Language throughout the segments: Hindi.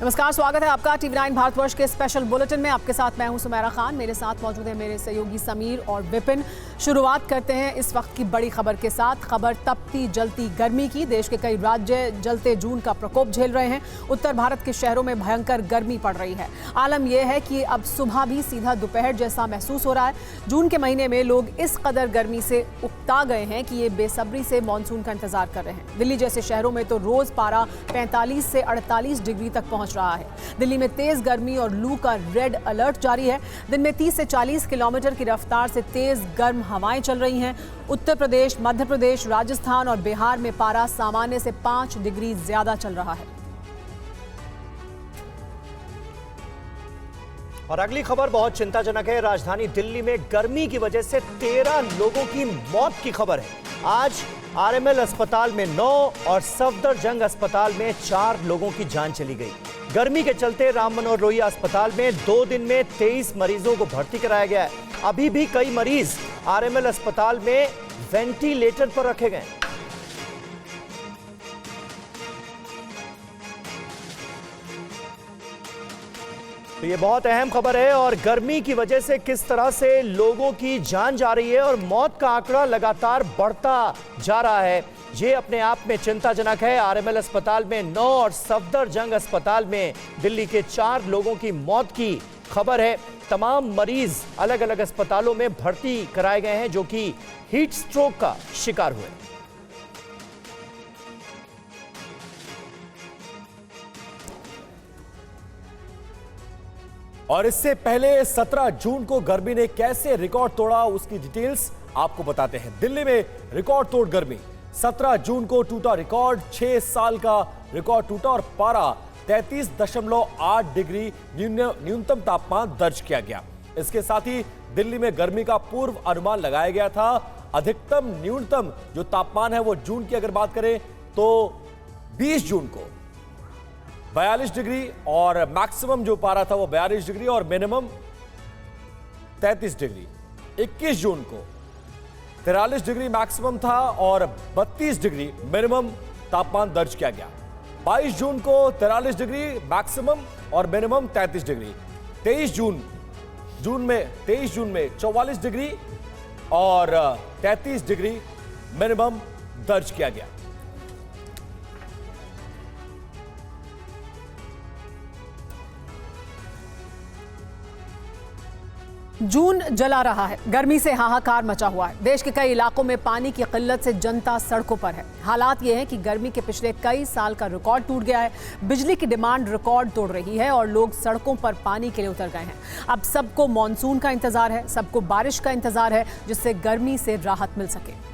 नमस्कार, स्वागत है आपका TV9 भारतवर्ष के स्पेशल बुलेटिन में। आपके साथ मैं हूं सुमेरा खान, मेरे साथ मौजूद है मेरे सहयोगी समीर और विपिन। शुरुआत करते हैं इस वक्त की बड़ी खबर के साथ। खबर तपती जलती गर्मी की। देश के कई राज्य जलते जून का प्रकोप झेल रहे हैं। उत्तर भारत के शहरों में भयंकर गर्मी पड़ रही है। आलम यह है कि अब सुबह भी सीधा दोपहर जैसा महसूस हो रहा है। जून के महीने में लोग इस कदर गर्मी से उकता गए हैं कि ये बेसब्री से मानसून का इंतजार कर रहे हैं। दिल्ली जैसे शहरों में तो रोज पारा 45 से 48 डिग्री तक पहुंच रहा है। दिल्ली में तेज गर्मी और लू का रेड अलर्ट जारी है। दिन में 30 से 40 किलोमीटर की रफ्तार से तेज गर्म हवाएं चल रही हैं। उत्तर प्रदेश, मध्य प्रदेश, राजस्थान और बिहार में पारा सामान्य से 5 डिग्री ज्यादा चल रहा है। और अगली खबर बहुत चिंताजनक है। राजधानी दिल्ली में गर्मी की वजह से 13 लोगों की मौत की खबर है। आज RML अस्पताल में 9 और सफदरजंग अस्पताल में 4 लोगों की जान चली गई। गर्मी के चलते राम मनोहर लोहिया अस्पताल में 2 दिन में 23 मरीजों को भर्ती कराया गया है। अभी भी कई मरीज RML अस्पताल में वेंटिलेटर पर रखे गए। तो ये बहुत अहम खबर है और गर्मी की वजह से किस तरह से लोगों की जान जा रही है और मौत का आंकड़ा लगातार बढ़ता जा रहा है, ये अपने आप में चिंताजनक है। RML अस्पताल में 9 और सफदरजंग अस्पताल में दिल्ली के 4 लोगों की मौत की खबर है। तमाम मरीज अलग अलग अस्पतालों में भर्ती कराए गए हैं जो कि हीट स्ट्रोक का शिकार हुए। और इससे पहले 17 जून को गर्मी ने कैसे रिकॉर्ड तोड़ा, उसकी डिटेल्स आपको बताते हैं। दिल्ली में रिकॉर्ड तोड़ गर्मी। 17 जून को टूटा रिकॉर्ड। 6 साल का रिकॉर्ड टूटा और पारा 33.8 डिग्री न्यूनतम तापमान दर्ज किया गया। इसके साथ ही दिल्ली में गर्मी का पूर्व अनुमान लगाया गया था। अधिकतम न्यूनतम जो तापमान है वो जून की अगर बात करें तो 20 जून को 42 डिग्री और मैक्सिमम जो पारा था वो 42 डिग्री और मिनिमम 33 डिग्री। 21 जून को 43 डिग्री मैक्सिमम था और 32 डिग्री मिनिमम तापमान दर्ज किया गया। 22 जून को 43 डिग्री मैक्सिमम और मिनिमम 33 डिग्री। 23 जून में 44 डिग्री और 33 डिग्री मिनिमम दर्ज किया गया। जून जला रहा है। गर्मी से हाहाकार मचा हुआ है। देश के कई इलाकों में पानी की किल्लत से जनता सड़कों पर है। हालात ये हैं कि गर्मी के पिछले कई साल का रिकॉर्ड टूट गया है। बिजली की डिमांड रिकॉर्ड तोड़ रही है और लोग सड़कों पर पानी के लिए उतर गए हैं। अब सबको मानसून का इंतजार है, सबको बारिश का इंतजार है जिससे गर्मी से राहत मिल सके।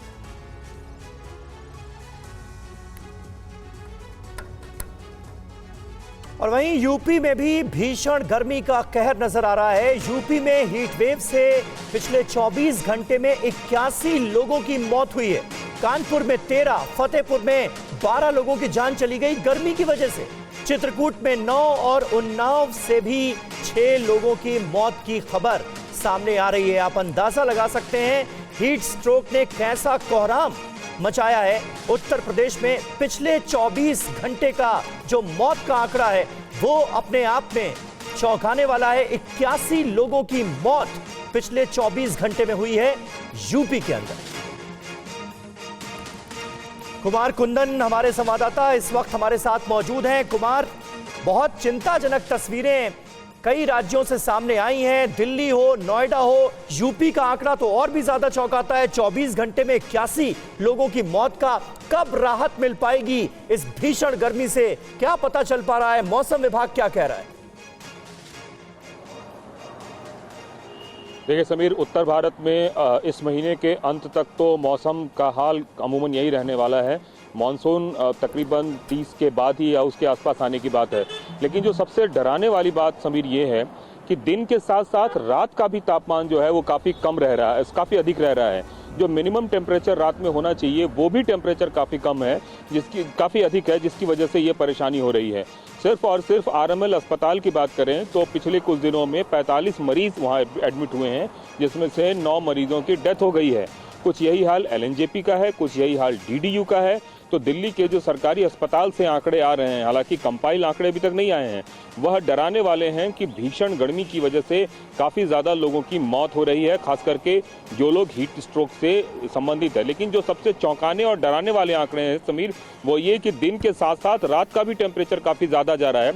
और वहीं यूपी में भी भीषण गर्मी का कहर नजर आ रहा है। यूपी में हीट वेव से पिछले 24 घंटे में 81 लोगों की मौत हुई है। कानपुर में 13, फतेहपुर में 12 लोगों की जान चली गई गर्मी की वजह से। चित्रकूट में 9 और उन्नाव से भी 6 लोगों की मौत की खबर सामने आ रही है। आप अंदाजा लगा सकते हैं हीट स्ट्रोक ने कैसा कोहराम मचाया है। उत्तर प्रदेश में पिछले 24 घंटे का जो मौत का आंकड़ा है वो अपने आप में चौंकाने वाला है। 81 लोगों की मौत पिछले 24 घंटे में हुई है यूपी के अंदर। कुमार कुंदन हमारे संवाददाता इस वक्त हमारे साथ मौजूद हैं। कुमार, बहुत चिंताजनक तस्वीरें कई राज्यों से सामने आई हैं। दिल्ली हो, नोएडा हो, यूपी का आंकड़ा तो और भी ज्यादा चौंकाता है। 24 घंटे में 81 लोगों की मौत का कब राहत मिल पाएगी इस भीषण गर्मी से, क्या पता चल पा रहा है? मौसम विभाग क्या कह रहा है? देखिए समीर, उत्तर भारत में इस महीने के अंत तक तो मौसम का हाल अमूमन यही रहने वाला है। मानसून तकरीबन 30 के बाद ही या उसके आसपास आने की बात है। लेकिन जो सबसे डराने वाली बात समीर ये है कि दिन के साथ साथ रात का भी तापमान जो है वो काफ़ी कम रह रहा है, काफ़ी अधिक रह रहा है। जो मिनिमम टेम्परेचर रात में होना चाहिए वो भी टेम्परेचर काफ़ी कम है, काफ़ी अधिक है, जिसकी वजह से ये परेशानी हो रही है। सिर्फ और सिर्फ RML अस्पताल की बात करें तो पिछले कुछ दिनों में 45 मरीज वहाँ एडमिट हुए हैं, जिसमें से 9 मरीजों की डेथ हो गई है। कुछ यही हाल LNJP का है, कुछ यही हाल DDU का है। तो दिल्ली के जो सरकारी अस्पताल से आंकड़े आ रहे हैं, हालांकि कंपाइल आंकड़े अभी तक नहीं आए हैं, वह डराने वाले हैं कि भीषण गर्मी की वजह से काफ़ी ज़्यादा लोगों की मौत हो रही है, खास करके जो लोग हीट स्ट्रोक से संबंधित है। लेकिन जो सबसे चौंकाने और डराने वाले आंकड़े हैं समीर, वो ये कि दिन के साथ साथ रात का भी टेम्परेचर काफ़ी ज़्यादा जा रहा है।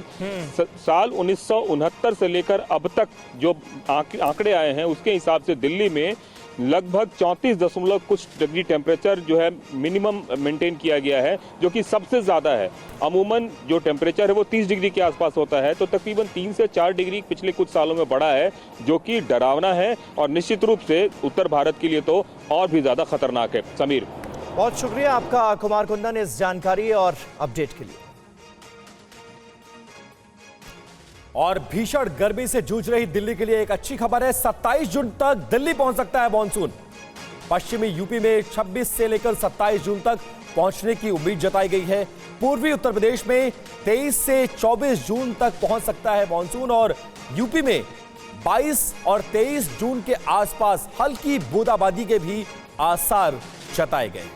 साल 1969 से लेकर अब तक जो आंकड़े आए हैं उसके हिसाब से दिल्ली में लगभग 34 कुछ डिग्री टेम्परेचर जो है मिनिमम मेंटेन किया गया है, जो कि सबसे ज़्यादा है। अमूमन जो टेम्परेचर है वो 30 डिग्री के आसपास होता है, तो तकरीबन 3 से 4 डिग्री पिछले कुछ सालों में बढ़ा है, जो कि डरावना है और निश्चित रूप से उत्तर भारत के लिए तो और भी ज़्यादा खतरनाक है। समीर, बहुत शुक्रिया आपका कुमार कुंदन इस जानकारी और अपडेट के लिए। और भीषण गर्मी से जूझ रही दिल्ली के लिए एक अच्छी खबर है। 27 जून तक दिल्ली पहुंच सकता है मॉनसून। पश्चिमी यूपी में 26 से लेकर 27 जून तक पहुंचने की उम्मीद जताई गई है। पूर्वी उत्तर प्रदेश में 23 से 24 जून तक पहुंच सकता है मॉनसून और यूपी में 22 और 23 जून के आसपास हल्की बूंदाबांदी के भी आसार जताए गए।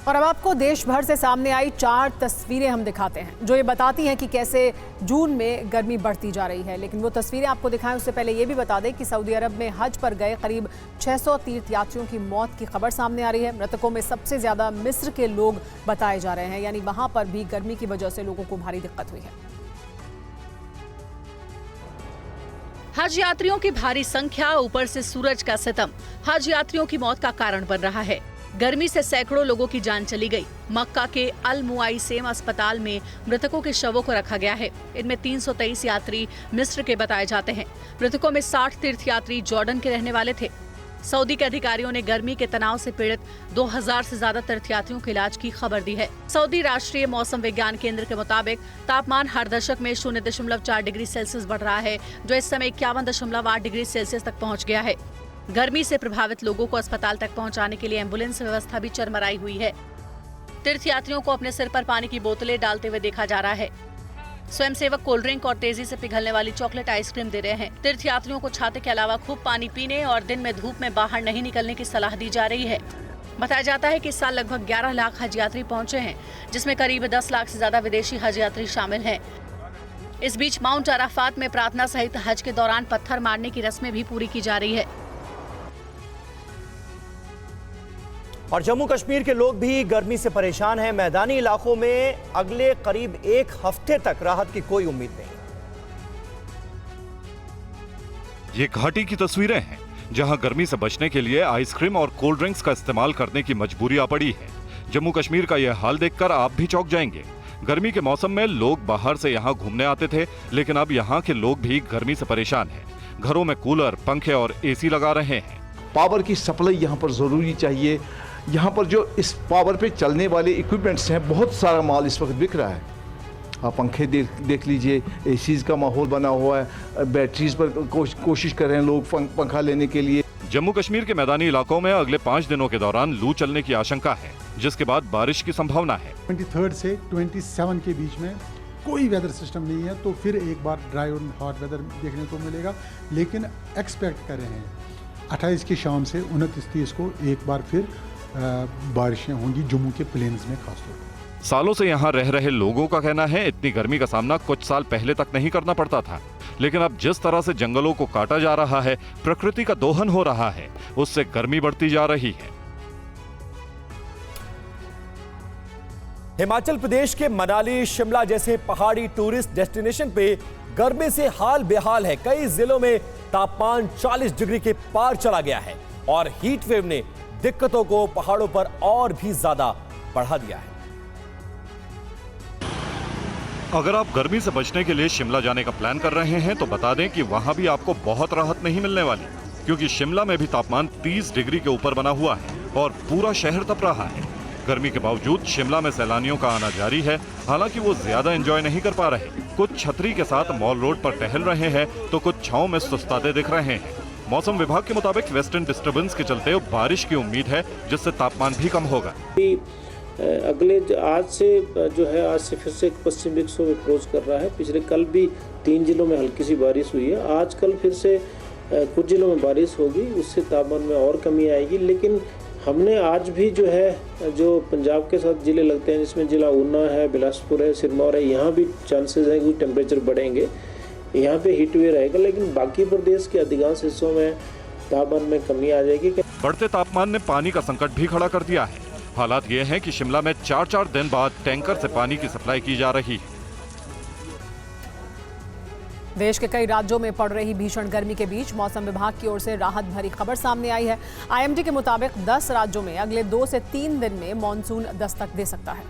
और अब आपको देश भर से सामने आई 4 तस्वीरें हम दिखाते हैं, जो ये बताती हैं कि कैसे जून में गर्मी बढ़ती जा रही है। लेकिन वो तस्वीरें आपको दिखाएं उससे पहले ये भी बता दें कि सऊदी अरब में हज पर गए करीब 600 तीर्थयात्रियों की मौत की खबर सामने आ रही है। मृतकों में सबसे ज्यादा मिस्र के लोग बताए जा रहे हैं, यानी वहां पर भी गर्मी की वजह से लोगों को भारी दिक्कत हुई है। हज यात्रियों की भारी संख्या, ऊपर से सूरज का सितम, हज यात्रियों की मौत का कारण बन रहा है। गर्मी से सैकड़ों लोगों की जान चली गई। मक्का के अल मुआइसेम अस्पताल में मृतकों के शवों को रखा गया है। इनमें 323 यात्री मिस्र के बताए जाते हैं। मृतकों में 60 तीर्थयात्री जॉर्डन के रहने वाले थे। सऊदी के अधिकारियों ने गर्मी के तनाव से पीड़ित 2000 से ज्यादा तीर्थयात्रियों के इलाज की खबर दी है। सऊदी राष्ट्रीय मौसम विज्ञान केंद्र के मुताबिक तापमान हर दशक में 0.4 डिग्री सेल्सियस बढ़ रहा है, जो इस समय 51.8 डिग्री सेल्सियस तक पहुंच गया है। गर्मी से प्रभावित लोगों को अस्पताल तक पहुंचाने के लिए एम्बुलेंस व्यवस्था भी चरमराई हुई है। तीर्थयात्रियों को अपने सिर पर पानी की बोतलें डालते हुए देखा जा रहा है। स्वयंसेवक कोल्ड ड्रिंक और तेजी से पिघलने वाली चॉकलेट आइसक्रीम दे रहे हैं। तीर्थयात्रियों को छाते के अलावा खूब पानी पीने और दिन में धूप में बाहर नहीं निकलने की सलाह दी जा रही है। बताया जाता है कि इस साल लगभग 11 लाख हज यात्री पहुंचे हैं, जिसमें करीब 10 लाख से ज्यादा विदेशी हज यात्री शामिल हैं। इस बीच माउंट अराफात में प्रार्थना सहित हज के दौरान पत्थर मारने की रस्में भी पूरी की जा रही है। और जम्मू कश्मीर के लोग भी गर्मी से परेशान हैं। मैदानी इलाकों में अगले करीब 1 हफ्ते तक राहत की कोई उम्मीद नहीं। ये घाटी की तस्वीरें हैं, जहां गर्मी से बचने के लिए आइसक्रीम और कोल्ड ड्रिंक्स का इस्तेमाल करने की मजबूरी आ पड़ी है। जम्मू कश्मीर का यह हाल देखकर आप भी चौंक जाएंगे। गर्मी के मौसम में लोग बाहर से यहाँ घूमने आते थे, लेकिन अब यहाँ के लोग भी गर्मी से परेशान हैं। घरों में कूलर, पंखे और एसी लगा रहे हैं। पावर की सप्लाई यहाँ पर जरूरी चाहिए। यहाँ पर जो इस पावर पे चलने वाले इक्विपमेंट्स हैं, बहुत सारा माल इस वक्त बिक रहा है। आप पंखे देख लीजिए, एसीज का माहौल बना हुआ है, बैटरीज पर कोशिश कर रहे हैं लोग पंखा लेने के लिए। जम्मू कश्मीर के मैदानी इलाकों में अगले 5 दिनों के दौरान लू चलने की आशंका है, जिसके बाद बारिश की संभावना है। 23 से 27 के बीच में कोई वेदर सिस्टम नहीं है, तो फिर एक बार ड्राई और हॉट वेदर देखने को मिलेगा। लेकिन एक्सपेक्ट कर रहे हैं 28 की शाम से 29-30 को एक बार फिर बारिशें होंगी जम्मू के प्लेन्स में खासतौर पर। सालों से यहाँ रह रहे लोगों का कहना है इतनी गर्मी का सामना कुछ साल पहले तक नहीं करना पड़ता था, लेकिन अब जिस तरह से जंगलों को काटा जा रहा है, प्रकृति का दोहन हो रहा है, उससे गर्मी बढ़ती जा रही है। हिमाचल प्रदेश के मनाली, शिमला जैसे पहाड़ी टूरिस्ट डेस्टिनेशन पे गर्मी से हाल बेहाल है। कई जिलों में तापमान 40 डिग्री के पार चला गया है और हीट वेव ने दिक्कतों को पहाड़ों पर और भी ज्यादा बढ़ा दिया है। अगर आप गर्मी से बचने के लिए शिमला जाने का प्लान कर रहे हैं तो बता दें कि वहां भी आपको बहुत राहत नहीं मिलने वाली, क्योंकि शिमला में भी तापमान 30 डिग्री के ऊपर बना हुआ है और पूरा शहर तप रहा है। गर्मी के बावजूद शिमला में सैलानियों का आना जारी है, हालांकि वो ज्यादा एंजॉय नहीं कर पा रहे। कुछ छतरी के साथ मॉल रोड पर टहल रहे हैं तो कुछ छांव में सुस्ताते दिख रहे हैं। मौसम विभाग के मुताबिक वेस्टर्न डिस्टर्बेंस के चलते बारिश की उम्मीद है, जिससे तापमान भी कम होगा। आज से फिर से एक पश्चिम विक्षोभ अप्रोच कर रहा है। पिछले कल भी 3 जिलों में हल्की सी बारिश हुई है। आजकल फिर से कुछ जिलों में बारिश होगी, उससे तापमान में और कमी आएगी। लेकिन हमने आज भी जो है, जो पंजाब के साथ ज़िले लगते हैं जिसमें ज़िला ऊना है, बिलासपुर है, सिरमौर है, यहाँ भी चांसेस है कि टेम्परेचर बढ़ेंगे, यहाँ पे हीट वेव रहेगा। लेकिन बाकी प्रदेश के अधिकांश हिस्सों में तापमान में कमी आ जाएगी। बढ़ते तापमान ने पानी का संकट भी खड़ा कर दिया है। हालात ये हैं कि शिमला में 4-4 दिन बाद टैंकर से पानी की सप्लाई की जा रही है। देश के कई राज्यों में पड़ रही भीषण गर्मी के बीच मौसम विभाग की ओर से राहत भरी खबर सामने आई है। आईएमडी के मुताबिक 10 राज्यों में अगले 2 से 3 दिन में मॉनसून दस्तक दे सकता है।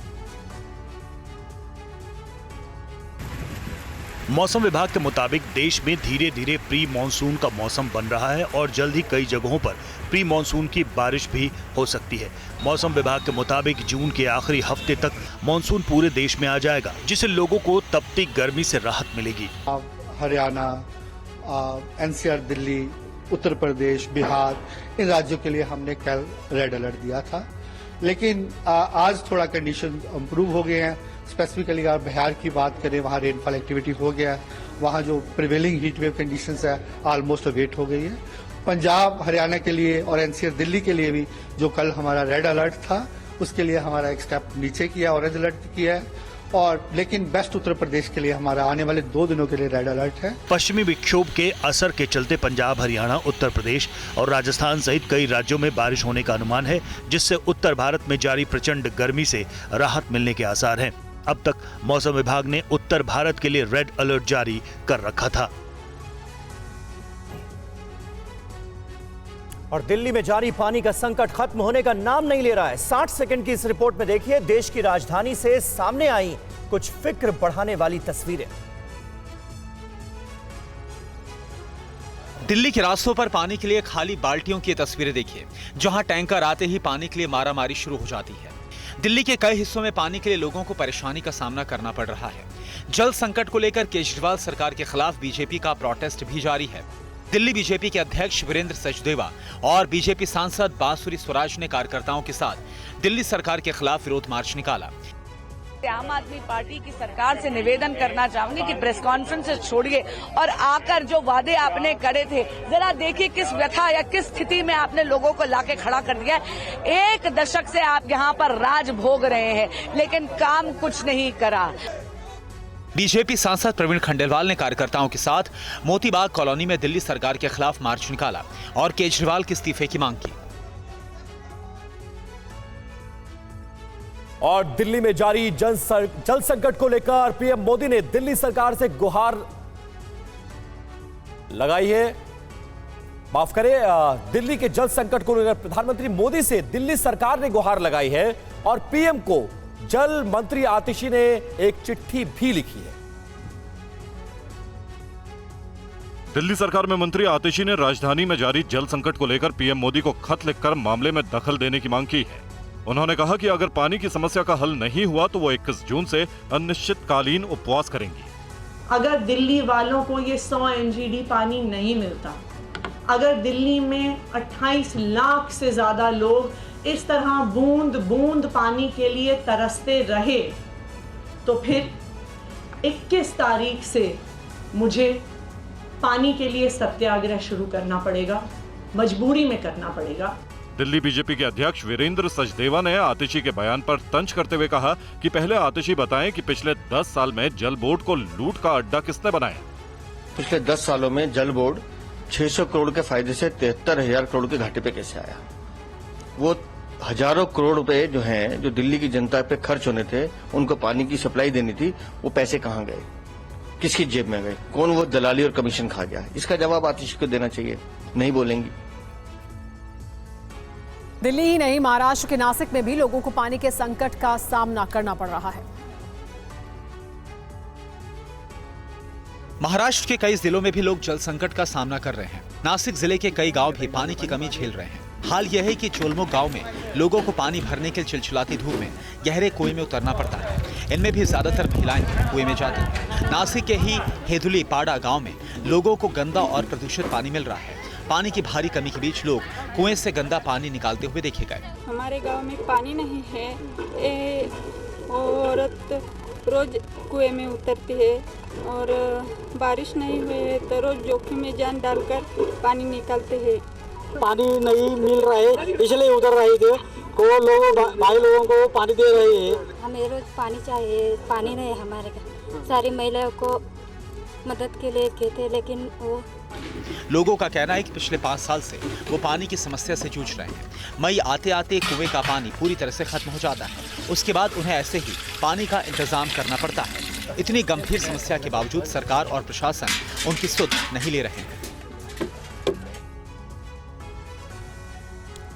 मौसम विभाग के मुताबिक देश में धीरे धीरे प्री मानसून का मौसम बन रहा है और जल्द ही कई जगहों पर प्री मानसून की बारिश भी हो सकती है। मौसम विभाग के मुताबिक जून के आखिरी हफ्ते तक मानसून पूरे देश में आ जाएगा, जिससे लोगों को तपती गर्मी से राहत मिलेगी। हरियाणा, एनसीआर, दिल्ली, उत्तर प्रदेश, बिहार, इन राज्यों के लिए हमने कल रेड अलर्ट दिया था। लेकिन आज थोड़ा कंडीशन इम्प्रूव हो गए हैं। स्पेसिफिकली अगर बिहार की बात करें, वहाँ रेनफॉल एक्टिविटी हो गया है, वहाँ जो प्रिवेलिंग हीट वेव कंडीशंस है ऑलमोस्ट अवेट हो गई है। पंजाब, हरियाणा के लिए और एनसीआर दिल्ली के लिए भी जो कल हमारा रेड अलर्ट था, उसके लिए हमारा एक स्टेप नीचे किया, ऑरेंज अलर्ट किया है। और लेकिन बेस्ट उत्तर प्रदेश के लिए हमारा आने वाले 2 दिनों के लिए रेड अलर्ट है। पश्चिमी विक्षोभ के असर के चलते पंजाब, हरियाणा, उत्तर प्रदेश और राजस्थान सहित कई राज्यों में बारिश होने का अनुमान है, जिससे उत्तर भारत में जारी प्रचंड गर्मी से राहत मिलने के आसार हैं। अब तक मौसम विभाग ने उत्तर भारत के लिए रेड अलर्ट जारी कर रखा था। और दिल्ली में जारी पानी का संकट खत्म होने का नाम नहीं ले रहा है। 60 सेकंड की इस रिपोर्ट में देखिए देश की राजधानी से सामने आई कुछ फिक्र बढ़ाने वाली तस्वीरें। दिल्ली के रास्तों पर पानी के लिए खाली बाल्टियों की तस्वीरें देखिए, जहां टैंकर आते ही पानी के लिए मारामारी शुरू हो जाती है। दिल्ली के कई हिस्सों में पानी के लिए लोगों को परेशानी का सामना करना पड़ रहा है। जल संकट को लेकर केजरीवाल सरकार के खिलाफ बीजेपी का प्रोटेस्ट भी जारी है। दिल्ली बीजेपी के अध्यक्ष वीरेंद्र सचदेवा और बीजेपी सांसद बांसुरी स्वराज ने कार्यकर्ताओं के साथ दिल्ली सरकार के खिलाफ विरोध मार्च निकाला। आम आदमी पार्टी की सरकार से निवेदन करना चाहूंगी कि प्रेस कॉन्फ्रेंस छोड़िए और आकर जो वादे आपने करे थे, जरा देखिए किस व्यथा या किस स्थिति में आपने लोगों को लाके खड़ा कर दिया है। 1 दशक से आप यहाँ पर राज भोग रहे हैं, लेकिन काम कुछ नहीं करा। बीजेपी सांसद प्रवीण खंडेलवाल ने कार्यकर्ताओं के साथ मोतीबाग कॉलोनी में दिल्ली सरकार के खिलाफ मार्च निकाला और केजरीवाल के इस्तीफे की मांग की। और दिल्ली में जारी जल संकट को लेकर पीएम मोदी ने दिल्ली सरकार से गुहार लगाई है। माफ करें, दिल्ली के जल संकट को लेकर प्रधानमंत्री मोदी से दिल्ली सरकार ने गुहार लगाई है और पीएम को जल मंत्री आतिशी ने एक चिट्ठी भी लिखी है। दिल्ली सरकार में मंत्री आतिशी ने राजधानी में जारी जल संकट को लेकर पीएम मोदी को खत लिखकर मामले में दखल देने की मांग की है। उन्होंने कहा कि अगर पानी की समस्या का हल नहीं हुआ तो वो 21 जून से अनिश्चितकालीन उपवास करेंगी। अगर दिल्ली वालों को ये 100 MGD पानी नहीं मिलता, अगर दिल्ली में 28 लाख से ज्यादा लोग इस तरह बूंद बूंद पानी के लिए तरसते रहे, तो फिर 21 तारीख से मुझे पानी के लिए सत्याग्रह शुरू करना पड़ेगा, मजबूरी में करना पड़ेगा। दिल्ली बीजेपी के अध्यक्ष वीरेंद्र सचदेवा ने आतिशी के बयान पर तंज करते हुए कहा कि पहले आतिशी बताएं कि पिछले 10 साल में जल बोर्ड को लूट का अड्डा किसने बनाया। पिछले 10 सालों में जल बोर्ड 600 करोड़ के फायदे से 73,000 करोड़ के घाटे पे कैसे आया। वो हजारों करोड़ रुपए जो हैं, जो दिल्ली की जनता पे खर्च होने थे, उनको पानी की सप्लाई देनी थी, वो पैसे कहाँ गए, किसकी जेब में गए, कौन वो दलाली और कमीशन खा गया। इसका जवाब आतिशी को देना चाहिए। नहीं बोलेंगी। दिल्ली ही नहीं, महाराष्ट्र के नासिक में भी लोगों को पानी के संकट का सामना करना पड़ रहा है। महाराष्ट्र के कई जिलों में भी लोग जल संकट का सामना कर रहे हैं। नासिक जिले के कई गांव भी पानी की कमी झेल रहे हैं। हाल यह है कि चोलमुख गांव में लोगों को पानी भरने के चिलचिलाती धूप में गहरे कुएं में उतरना पड़ता है। इनमें भी ज्यादातर महिलाएं कुएं में जाती हैं। नासिक के ही हेदुली पाड़ा गांव में लोगों को गंदा और प्रदूषित पानी मिल रहा है। पानी की भारी कमी के बीच लोग कुएं से गंदा पानी निकालते हुए देखे गए। हमारे गांव में पानी नहीं है। औरत रोज़ कुएं में उतरते हैं और बारिश नहीं हुई है तो रोज़ जोखिम में जान डालकर पानी निकालते हैं। पानी नहीं मिल रहा है इसलिए उतर रहे थे, को लोगों भाई लोगों को पानी दे रहे हैं। हमें रोज़ पानी चाहिए, पानी नहीं हमारे का। सारी महिलाओं को मदद के लिए कहते, लेकिन वो लोगों का कहना है कि पिछले 5 साल से वो पानी की समस्या से जूझ रहे हैं। मई आते आते कुएं का पानी पूरी तरह से खत्म हो जाता है, उसके बाद उन्हें ऐसे ही पानी का इंतजाम करना पड़ता है। इतनी गंभीर समस्या के बावजूद सरकार और प्रशासन उनकी सुध नहीं ले रहे हैं।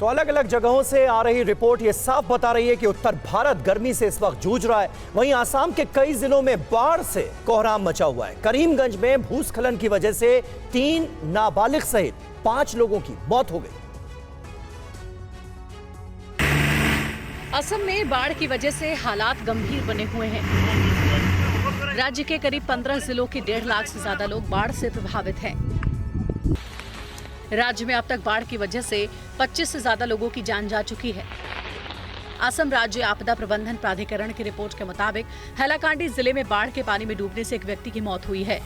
तो अलग अलग जगहों से आ रही रिपोर्ट ये साफ बता रही है कि उत्तर भारत गर्मी से इस वक्त जूझ रहा है। वहीं आसाम के कई जिलों में बाढ़ से कोहराम मचा हुआ है। करीमगंज में भूस्खलन की वजह से 3 नाबालिग सहित 5 लोगों की मौत हो गई। असम में बाढ़ की वजह से हालात गंभीर बने हुए हैं। राज्य के करीब 15 जिलों के 1.5 लाख से ज्यादा लोग बाढ़ से प्रभावित हैं। राज्य में अब तक बाढ़ की वजह से 25 से ज्यादा लोगों की जान जा चुकी है। असम राज्य आपदा प्रबंधन प्राधिकरण की रिपोर्ट के मुताबिक हैलाकांडी जिले में बाढ़ के पानी में डूबने से एक व्यक्ति की मौत हुई है।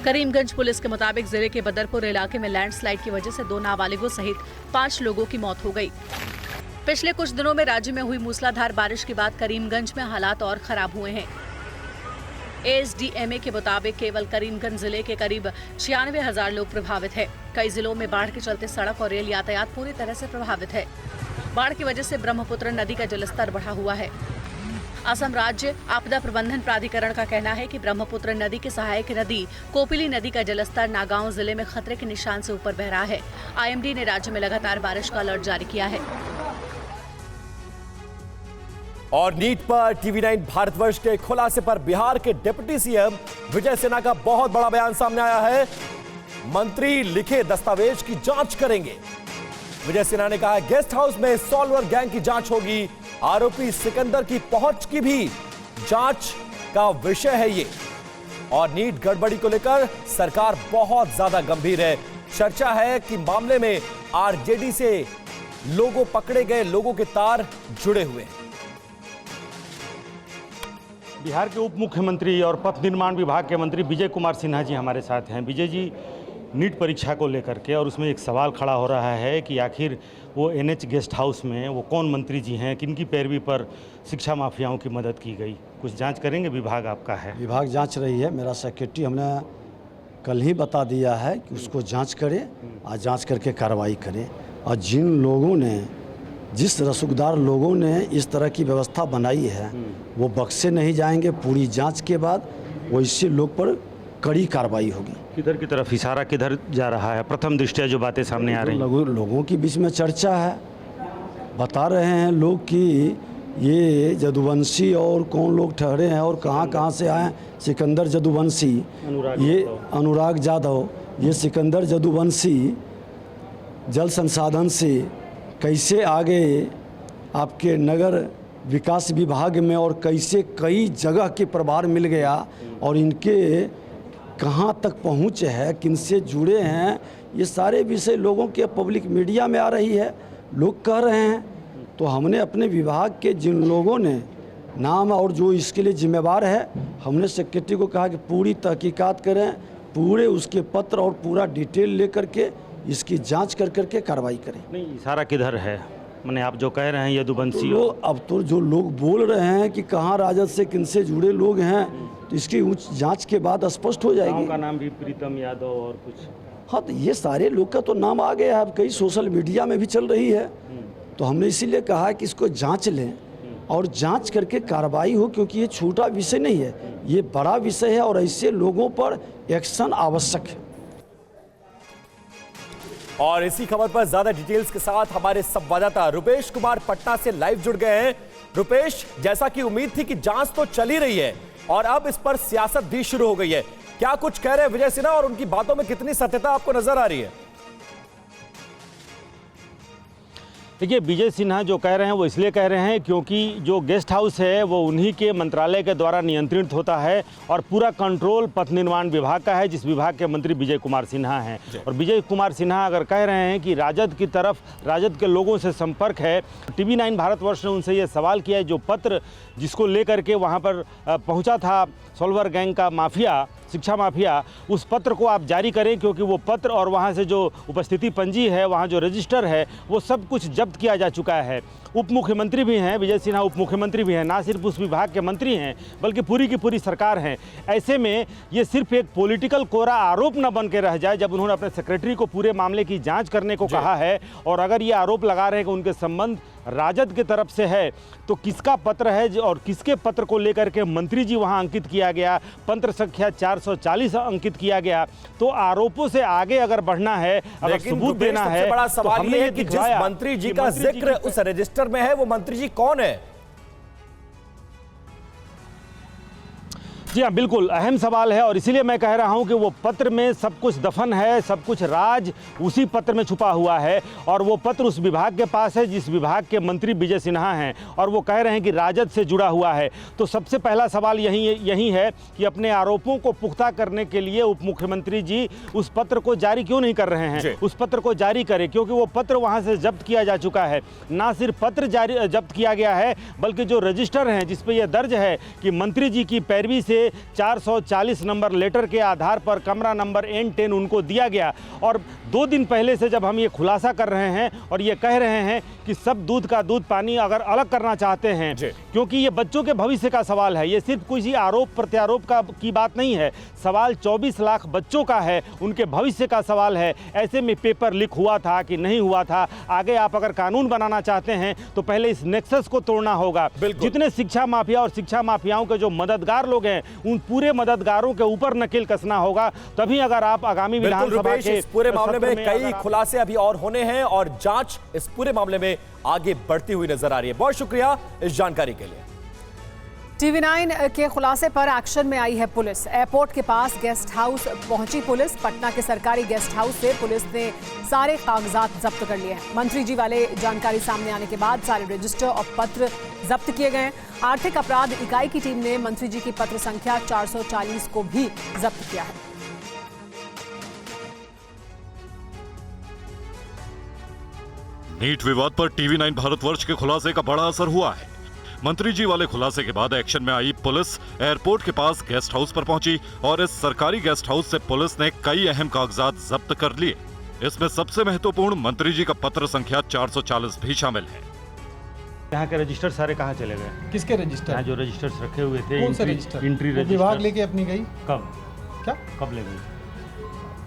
करीमगंज पुलिस के मुताबिक जिले के बदरपुर इलाके में लैंडस्लाइड की वजह से 2 नाबालिगों सहित 5 लोगों की मौत हो गई। पिछले कुछ दिनों में राज्य में हुई मूसलाधार बारिश के बाद करीमगंज में हालात और खराब हुए हैं। ASDMA के मुताबिक केवल करीमगंज जिले के करीब 96,000 लोग प्रभावित हैं। कई जिलों में बाढ़ के चलते सड़क और रेल यातायात पूरी तरह से प्रभावित है। बाढ़ की वजह से ब्रह्मपुत्र नदी का जलस्तर बढ़ा हुआ है। असम राज्य आपदा प्रबंधन प्राधिकरण का कहना है कि ब्रह्मपुत्र नदी की सहायक नदी कोपिली नदी का जलस्तर नागांव जिले में खतरे के निशान से ऊपर बह रहा है। IMD ने राज्य में लगातार बारिश का अलर्ट जारी किया है। और नीट पर TV9 भारतवर्ष के खुलासे पर बिहार के डिप्टी CM विजय सिन्हा का बहुत बड़ा बयान सामने आया है। मंत्री लिखे दस्तावेज की जांच करेंगे। विजय सिन्हा ने कहा गेस्ट हाउस में सॉल्वर गैंग की जांच होगी। आरोपी सिकंदर की पहुंच की भी जांच का विषय है ये। और नीट गड़बड़ी को लेकर सरकार बहुत ज्यादा गंभीर है। चर्चा है कि मामले में RJD से लोगों पकड़े गए लोगों के तार जुड़े हुए हैं। बिहार के उप मुख्यमंत्री और पथ निर्माण विभाग के मंत्री विजय कुमार सिन्हा जी हमारे साथ हैं। विजय जी, नीट परीक्षा को लेकर के और उसमें एक सवाल खड़ा हो रहा है कि आखिर वो NH गेस्ट हाउस में वो कौन मंत्री जी हैं, किनकी पैरवी पर शिक्षा माफियाओं की मदद की गई, कुछ जांच करेंगे? विभाग आपका है। विभाग जांच रही है। मेरा सेक्रेटरी हमने कल ही बता दिया है कि उसको जांच करें और जांच करके कार्रवाई करें। और जिन लोगों ने, जिस रसूखदार लोगों ने इस तरह की व्यवस्था बनाई है वो बख्शे नहीं जाएंगे। पूरी जांच के बाद वैसे लोग पर कड़ी कार्रवाई होगी। किधर की तरफ इशारा किधर जा रहा है? प्रथम दृष्टया जो बातें सामने आ रही हैं, लोगों के बीच में चर्चा है। बता रहे हैं लोग कि ये जदुवंशी और कौन लोग ठहरे हैं और कहाँ से आए। सिकंदर जदुवंशी, ये अनुराग यादव, ये सिकंदर जदुवंशी जल संसाधन से कैसे आगे आपके नगर विकास विभाग में और कैसे कई जगह के प्रभार मिल गया और इनके कहाँ तक पहुँच है, किनसे जुड़े हैं, ये सारे विषय लोगों के पब्लिक मीडिया में आ रही है, लोग कह रहे हैं। तो हमने अपने विभाग के जिन लोगों ने नाम और जो इसके लिए जिम्मेवार है, हमने सेक्रेटरी को कहा कि पूरी तहकीकात करें, पूरे उसके पत्र और पूरा डिटेल लेकर के इसकी जांच कर करके कार्रवाई करें। नहीं, इशारा किधर है? मैंने आप जो कह रहे हैं यदुवंशी, तो अब तो जो लोग बोल रहे हैं कि कहाँ राजद से किनसे जुड़े लोग हैं, तो इसकी उच्च जांच के बाद स्पष्ट हो जाएगी। का नाम भी प्रीतम यादव और कुछ। हाँ, तो ये सारे लोग का तो नाम आ गया है, अब कई सोशल मीडिया में भी चल रही है। तो हमने इसीलिए कहा कि इसको जांच लें और जांच करके कार्रवाई हो, क्योंकि ये छोटा विषय नहीं है, ये बड़ा विषय है और ऐसे लोगों पर एक्शन आवश्यक है। और इसी खबर पर ज्यादा डिटेल्स के साथ हमारे संवाददाता रुपेश कुमार पटना से लाइव जुड़ गए हैं। रुपेश, जैसा कि उम्मीद थी कि जांच तो चल ही रही है और अब इस पर सियासत भी शुरू हो गई है, क्या कुछ कह रहे हैं विजय सिन्हा और उनकी बातों में कितनी सत्यता आपको नजर आ रही है? देखिए, विजय सिन्हा जो कह रहे हैं वो इसलिए कह रहे हैं क्योंकि जो गेस्ट हाउस है वो उन्हीं के मंत्रालय के द्वारा नियंत्रित होता है और पूरा कंट्रोल पथ निर्माण विभाग का है, जिस विभाग के मंत्री विजय कुमार सिन्हा हैं। और विजय कुमार सिन्हा अगर कह रहे हैं कि राजद की तरफ, राजद के लोगों से संपर्क है, TV9 भारतवर्ष ने उनसे ये सवाल किया है, जो पत्र जिसको लेकर के वहाँ पर पहुँचा था सोलवर गैंग का माफिया, शिक्षा माफिया, उस पत्र को आप जारी करें, क्योंकि वो पत्र और वहाँ से जो उपस्थिति पंजी है, वहाँ जो रजिस्टर है, वो सब कुछ जब्त किया जा चुका है। उप मुख्यमंत्री भी हैं, विजय सिन्हा उप मुख्यमंत्री भी हैं, ना सिर्फ उस विभाग के मंत्री हैं बल्कि पूरी की पूरी सरकार है। ऐसे में ये सिर्फ एक पॉलिटिकल कोरा आरोप न बन के रह जाए, जब उन्होंने अपने सेक्रेटरी को पूरे मामले की जांच करने को कहा है और अगर ये आरोप लगा रहे हैं कि उनके संबंध राजद की तरफ से है, तो किसका पत्र है और किसके पत्र को लेकर के मंत्री जी वहां अंकित किया गया, पत्र संख्या 440 अंकित किया गया। तो आरोपों से आगे अगर बढ़ना है, अगर सबूत देना है, बड़ा तो सवाल हमने ये है कि जिस मंत्री जी का जिक्र उस रजिस्टर में है, वो मंत्री जी कौन है? जी हाँ, बिल्कुल अहम सवाल है और इसीलिए मैं कह रहा हूं कि वो पत्र में सब कुछ दफन है, सब कुछ राज उसी पत्र में छुपा हुआ है और वो पत्र उस विभाग के पास है जिस विभाग के मंत्री विजय सिन्हा हैं और वो कह रहे हैं कि राजद से जुड़ा हुआ है। तो सबसे पहला सवाल यही है कि अपने आरोपों को पुख्ता करने के लिए उप मुख्यमंत्री जी उस पत्र को जारी क्यों नहीं कर रहे हैं? उस पत्र को जारी करें, क्योंकि वो पत्र वहाँ से जब्त किया जा चुका है। ना सिर्फ पत्र जब्त किया गया है बल्कि जो रजिस्टर हैं जिस पर यह दर्ज है कि मंत्री जी की पैरवी से 440 नंबर लेटर के आधार पर कमरा नंबर N10 उनको दिया गया। और 2 दिन पहले से जब हम ये खुलासा कर रहे हैं और ये कह रहे हैं कि सब दूध का दूध पानी अगर अलग करना चाहते हैं, क्योंकि ये बच्चों के भविष्य का सवाल है, ये सिर्फ किसी आरोप प्रत्यारोप की बात नहीं है, सवाल 24 लाख बच्चों का है, उनके भविष्य का सवाल है। ऐसे में पेपर लीक हुआ था कि नहीं हुआ था, आगे आप अगर कानून बनाना चाहते हैं तो पहले इस नेक्सस को तोड़ना होगा। जितने शिक्षा माफिया और शिक्षा माफियाओं के जो मददगार लोग हैं, उन पूरे मददगारों के ऊपर नकेल कसना होगा, तभी अगर आप आगामी विधानसभा के पूरे मामले में कई खुलासे अभी और होने हैं और जांच इस पूरे मामले में आगे बढ़ती हुई नजर आ रही है। बहुत शुक्रिया इस जानकारी के लिए। TV9 के खुलासे पर एक्शन में आई है पुलिस। एयरपोर्ट के पास गेस्ट हाउस पहुंची पुलिस। पटना के सरकारी गेस्ट हाउस से पुलिस ने सारे कागजात जब्त कर लिए हैं। मंत्री जी वाले जानकारी सामने आने के बाद सारे रजिस्टर और पत्र जब्त किए गए। आर्थिक अपराध इकाई की टीम ने मंत्री जी की पत्र संख्या 440 को भी जब्त किया है। नीट विवाद पर TV9 भारतवर्ष के खुलासे का बड़ा असर हुआ है। मंत्री जी वाले खुलासे के बाद एक्शन में आई पुलिस एयरपोर्ट के पास गेस्ट हाउस पर पहुंची और इस सरकारी गेस्ट हाउस से पुलिस ने कई अहम कागजात जब्त कर लिए। इसमें सबसे महत्वपूर्ण मंत्री जी का पत्र संख्या 440 भी शामिल है। यहाँ के रजिस्टर सारे कहाँ चले गए? किसके रजिस्टर? यहाँ जो रजिस्टर्स रखे हुए थे। कौन सा रजिस्टर? Entry register. विभाग लेके अपनी गई। कब? क्या कब ले गई?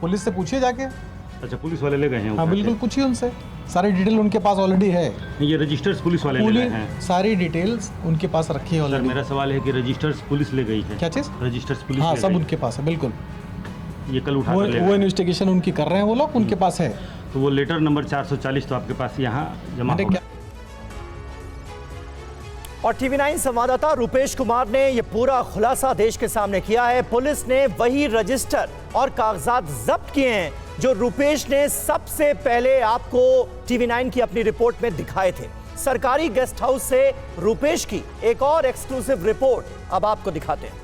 पुलिस से पूछिए जाके। अच्छा, पुलिस वाले ले गए हैं? हाँ बिल्कुल, पूछिए उनसे, सारी डिटेल उनके पास ऑलरेडी है। ये रजिस्टर्स पुलिस वाले ले गए हैं? सारी डिटेल्स उनके पास रखी है ऑलरेडी। मेरा सवाल है कि रजिस्टर्स पुलिस ले गई है? क्या चीज? Registers police? हाँ, सब उनके पास है, बिल्कुल। ये कल उठा कर ले वो इन्वेस्टिगेशन उनकी कर रहे हैं वो लोग, उनके पास है। तो वो लेटर नंबर 440 तो आपके पास यहाँ जमा हो गया। और TV9 संवाददाता रुपेश कुमार ने यह पूरा खुलासा देश के सामने किया है। पुलिस ने वही रजिस्टर और कागजात जब्त किए हैं जो रुपेश ने सबसे पहले आपको TV9 की अपनी रिपोर्ट में दिखाए थे। सरकारी गेस्ट हाउस से रुपेश की एक और एक्सक्लूसिव रिपोर्ट अब आपको दिखाते हैं।